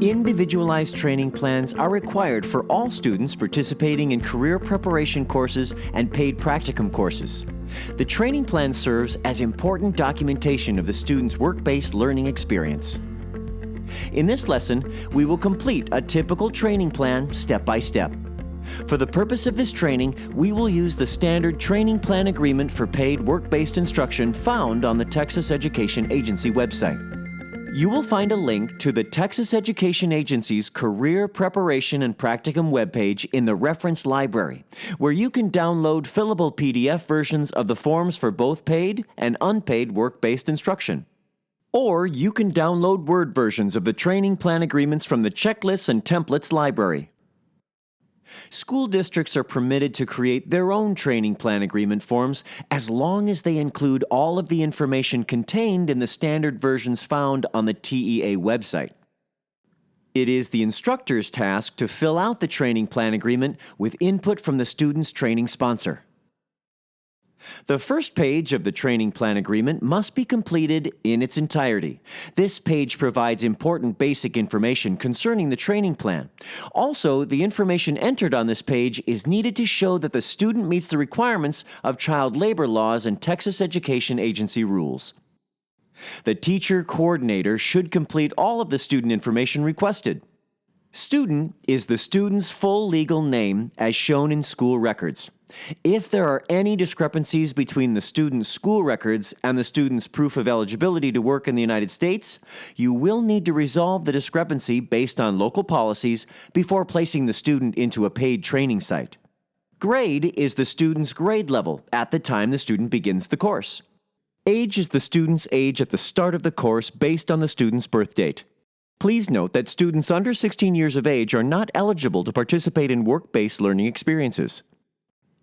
Individualized training plans are required for all students participating in career preparation courses and paid practicum courses. The training plan serves as important documentation of the student's work-based learning experience. In this lesson, we will complete a typical training plan step by step. For the purpose of this training, we will use the standard training plan agreement for paid work-based instruction found on the Texas Education Agency website. You will find a link to the Texas Education Agency's Career Preparation and Practicum webpage in the reference library, where you can download fillable PDF versions of the forms for both paid and unpaid work-based instruction. Or you can download Word versions of the training plan agreements from the Checklists and Templates library. School districts are permitted to create their own training plan agreement forms as long as they include all of the information contained in the standard versions found on the TEA website. It is the instructor's task to fill out the training plan agreement with input from the student's training sponsor. The first page of the training plan agreement must be completed in its entirety. This page provides important basic information concerning the training plan. Also, the information entered on this page is needed to show that the student meets the requirements of child labor laws and Texas Education Agency rules. The teacher coordinator should complete all of the student information requested. Student is the student's full legal name as shown in school records. If there are any discrepancies between the student's school records and the student's proof of eligibility to work in the United States, you will need to resolve the discrepancy based on local policies before placing the student into a paid training site. Grade is the student's grade level at the time the student begins the course. Age is the student's age at the start of the course based on the student's birth date. Please note that students under 16 years of age are not eligible to participate in work-based learning experiences.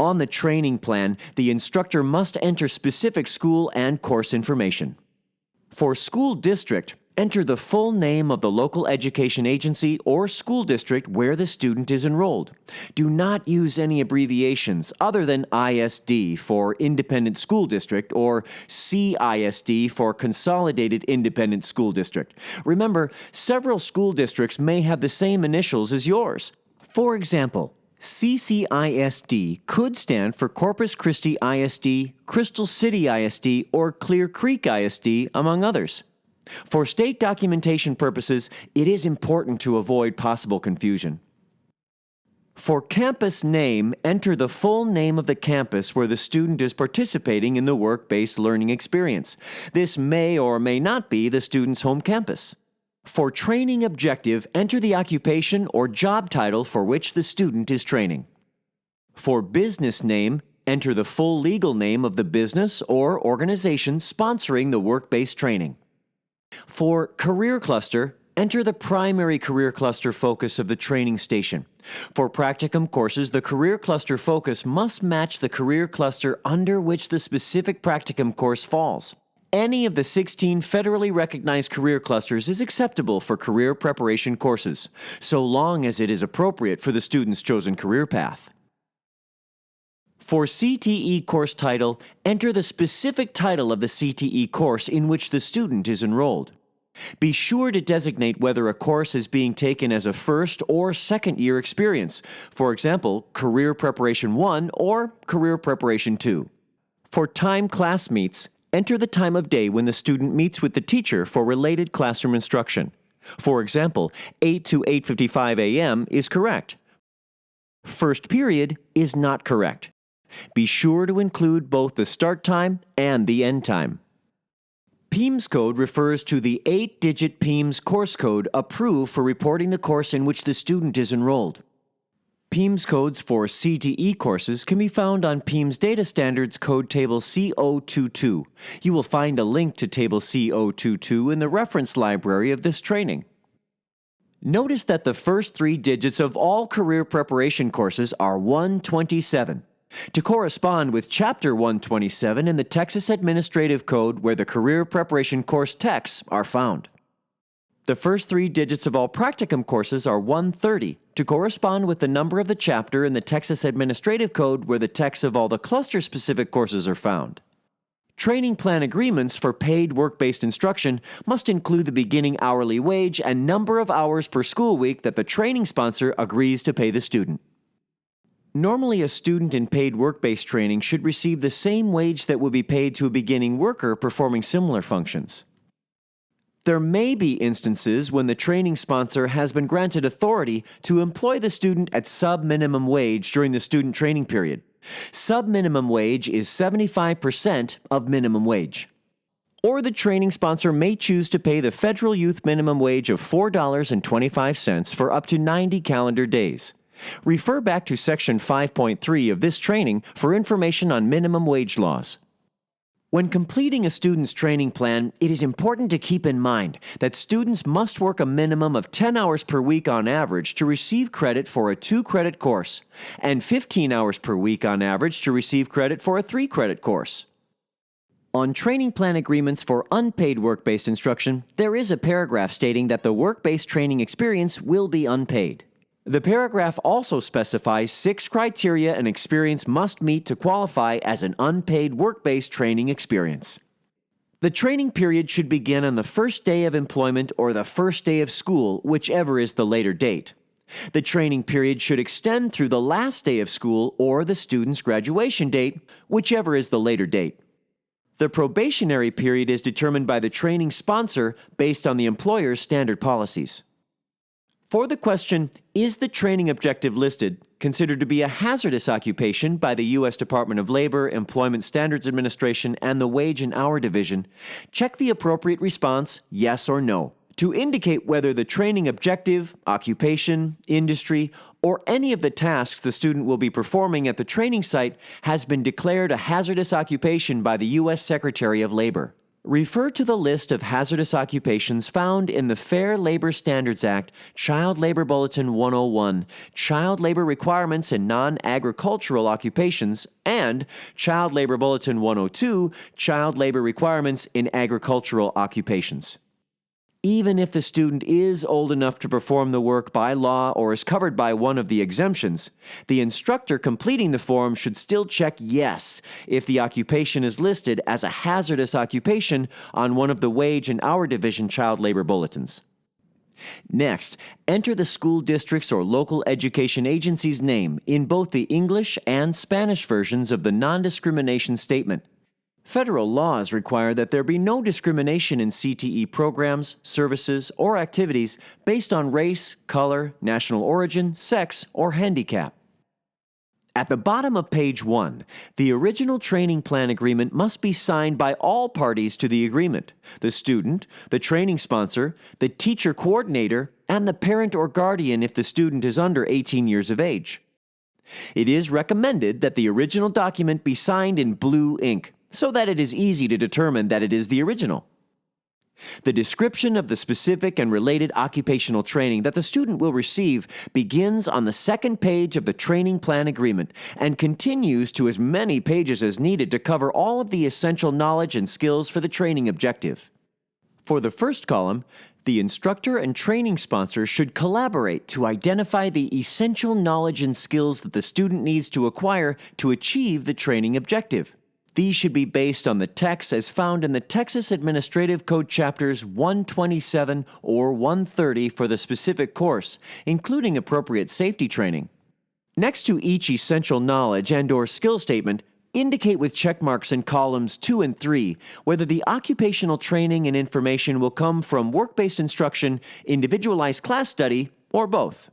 On the training plan, the instructor must enter specific school and course information. For school district, enter the full name of the local education agency or school district where the student is enrolled. Do not use any abbreviations other than ISD for Independent School District or CISD for Consolidated Independent School District. Remember, several school districts may have the same initials as yours. For example, CCISD could stand for Corpus Christi ISD, Crystal City ISD, or Clear Creek ISD, among others. For state documentation purposes, it is important to avoid possible confusion. For campus name, enter the full name of the campus where the student is participating in the work-based learning experience. This may or may not be the student's home campus. For training objective, enter the occupation or job title for which the student is training. For business name, enter the full legal name of the business or organization sponsoring the work-based training. For career cluster, enter the primary career cluster focus of the training station. For practicum courses, the career cluster focus must match the career cluster under which the specific practicum course falls. Any of the 16 federally recognized career clusters is acceptable for career preparation courses, so long as it is appropriate for the student's chosen career path. For CTE course title, enter the specific title of the CTE course in which the student is enrolled. Be sure to designate whether a course is being taken as a first or second year experience, for example, Career Preparation 1 or Career Preparation 2. For time class meets, enter the time of day when the student meets with the teacher for related classroom instruction. For example, 8 to 8:55 a.m. is correct. First period is not correct. Be sure to include both the start time and the end time. PEIMS code refers to the 8-digit PEIMS course code approved for reporting the course in which the student is enrolled. PEIMS codes for CTE courses can be found on PEIMS Data Standards Code Table C022. You will find a link to Table C022 in the reference library of this training. Notice that the first 3 digits of all career preparation courses are 127, to correspond with Chapter 127 in the Texas Administrative Code where the career preparation course texts are found. The first 3 digits of all practicum courses are 130, to correspond with the number of the chapter in the Texas Administrative Code where the texts of all the cluster-specific courses are found. Training plan agreements for paid work-based instruction must include the beginning hourly wage and number of hours per school week that the training sponsor agrees to pay the student. Normally, a student in paid work-based training should receive the same wage that would be paid to a beginning worker performing similar functions. There may be instances when the training sponsor has been granted authority to employ the student at sub-minimum wage during the student training period. Sub-minimum wage is 75% of minimum wage. Or the training sponsor may choose to pay the federal youth minimum wage of $4.25 for up to 90 calendar days. Refer back to Section 5.3 of this training for information on minimum wage laws. When completing a student's training plan, it is important to keep in mind that students must work a minimum of 10 hours per week on average to receive credit for a 2-credit course, and 15 hours per week on average to receive credit for a 3-credit course. On training plan agreements for unpaid work-based instruction, there is a paragraph stating that the work-based training experience will be unpaid. The paragraph also specifies 6 criteria an experience must meet to qualify as an unpaid work-based training experience. The training period should begin on the first day of employment or the first day of school, whichever is the later date. The training period should extend through the last day of school or the student's graduation date, whichever is the later date. The probationary period is determined by the training sponsor based on the employer's standard policies. For the question, is the training objective listed considered to be a hazardous occupation by the U.S. Department of Labor, Employment Standards Administration, and the Wage and Hour Division, check the appropriate response, yes or no, to indicate whether the training objective, occupation, industry, or any of the tasks the student will be performing at the training site has been declared a hazardous occupation by the U.S. Secretary of Labor. Refer to the list of hazardous occupations found in the Fair Labor Standards Act, Child Labor Bulletin 101, Child Labor Requirements in Non-Agricultural Occupations, and Child Labor Bulletin 102, Child Labor Requirements in Agricultural Occupations. Even if the student is old enough to perform the work by law or is covered by one of the exemptions, the instructor completing the form should still check yes if the occupation is listed as a hazardous occupation on one of the Wage and Hour Division child labor bulletins. Next, enter the school district's or local education agency's name in both the English and Spanish versions of the non-discrimination statement. Federal laws require that there be no discrimination in CTE programs, services, or activities based on race, color, national origin, sex, or handicap. At the bottom of page 1, the original training plan agreement must be signed by all parties to the agreement: the student, the training sponsor, the teacher coordinator, and the parent or guardian if the student is under 18 years of age. It is recommended that the original document be signed in blue ink, so that it is easy to determine that it is the original. The description of the specific and related occupational training that the student will receive begins on the second page of the training plan agreement and continues to as many pages as needed to cover all of the essential knowledge and skills for the training objective. For the first column, the instructor and training sponsor should collaborate to identify the essential knowledge and skills that the student needs to acquire to achieve the training objective. These should be based on the text as found in the Texas Administrative Code Chapters 127 or 130 for the specific course, including appropriate safety training. Next to each essential knowledge and/or skill statement, indicate with check marks in columns 2 and 3 whether the occupational training and information will come from work-based instruction, individualized class study, or both.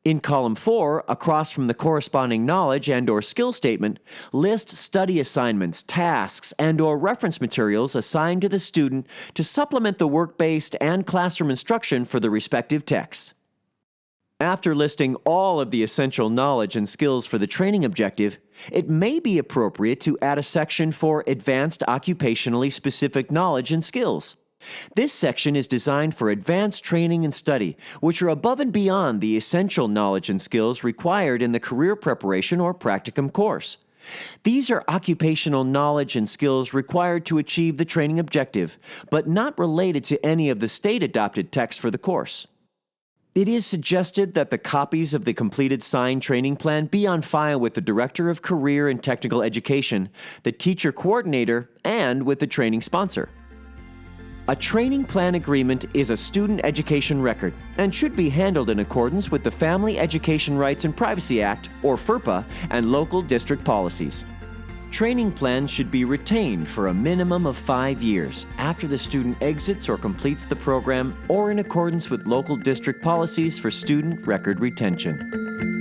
In column 4, across from the corresponding knowledge and/or skill statement, list study assignments, tasks, and/or reference materials assigned to the student to supplement the work-based and classroom instruction for the respective texts. After listing all of the essential knowledge and skills for the training objective, it may be appropriate to add a section for advanced occupationally specific knowledge and skills. This section is designed for advanced training and study, which are above and beyond the essential knowledge and skills required in the career preparation or practicum course. These are occupational knowledge and skills required to achieve the training objective, but not related to any of the state-adopted texts for the course. It is suggested that the copies of the completed signed training plan be on file with the Director of Career and Technical Education, the teacher coordinator, and with the training sponsor. A training plan agreement is a student education record and should be handled in accordance with the Family Education Rights and Privacy Act, or FERPA, and local district policies. Training plans should be retained for a minimum of 5 years after the student exits or completes the program, or in accordance with local district policies for student record retention.